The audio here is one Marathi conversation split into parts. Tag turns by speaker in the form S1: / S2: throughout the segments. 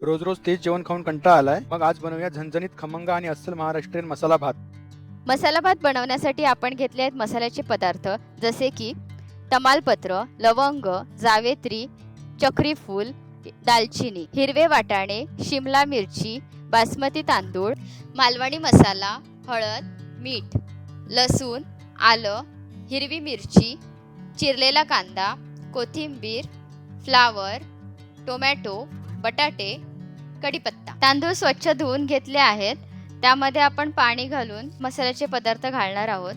S1: रोज रोज तेच जेवण खाऊन कंटाळा आलाय. मग आज बनवूया झणझणीत खमंग आणि अस्सल महाराष्ट्रीयन मसाला भात.
S2: मसाला भात बनवण्यासाठी आपण घेतले आहेत मसाल्याचे पदार्थ जसे की तमालपत्र, लवंग, जावेत्री, चक्री फूल, दालचिनी, हिरवे वाटाणे, शिमला मिरची, बासमती तांदूळ, मालवणी मसाला, हळद, मीठ, लसूण, आलं, हिरवी मिरची, चिरलेला कांदा, कोथिंबीर, फ्लावर, टोमॅटो, बटाटे, कढीपत्ता. तांदूळ स्वच्छ धुवून घेतले आहेत. त्यामध्ये आपण पाणी घालून मसाल्याचे पदार्थ घालणार आहोत.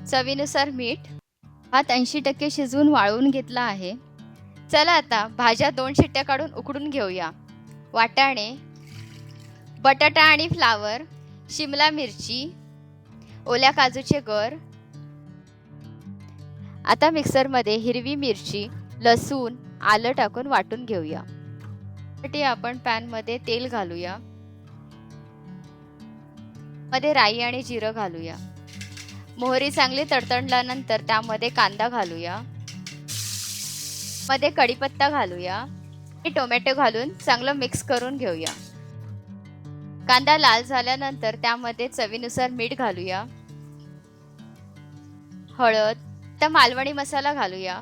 S2: चवीनुसार मीठ. भात 80% शिजवून वाळवून घेतला आहे. चला आता भाज्या 2 शिट्ट्या काढून उकडून घेऊया. वाटाणे, बटाटा आणि फ्लावर, शिमला मिरची, ओल्या काजूचे गर. आता मिक्सरमध्ये हिरवी मिरची, लसूण, आलं टाकून वाटून घेऊया. त्यासाठी आपण पॅनमध्ये तेल घालूया. मध्ये राई आणि जिरं घालूया. मोहरी चांगली तडतडल्यानंतर त्यामध्ये कांदा घालूया. मध्ये कढीपत्ता घालूया आणि टोमॅटो घालून चांगलं मिक्स करून घेऊया. कांदा लाल झाल्यानंतर त्यामध्ये चवीनुसार मीठ घालूया. हळद, तर मालवणी मसाला घालूया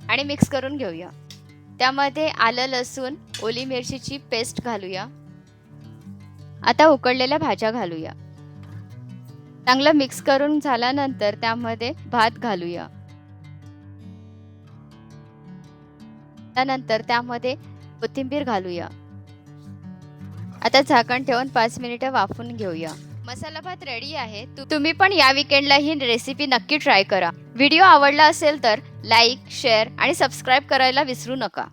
S2: आणि मिक्स करून घेऊया. त्यामध्ये आलं, लसूण, ओली मिरचीची पेस्ट घालूया. आता उकडलेल्या भाज्या घालूया. चांगलं मिक्स करून झाल्यानंतर त्यामध्ये भात घालूया. त्यानंतर त्यामध्ये कोथिंबीर घालूया. आता झाकण ठेवून 5 मिनिटं वाफवून घेऊया. मसाला भात रेडी आहे. तुम्ही पण या वीकेंडला ही रेसिपी नक्की ट्राय करा. व्हिडिओ आवडला असेल तर लाईक, शेअर आणि सबस्क्राईब करायला विसरू नका.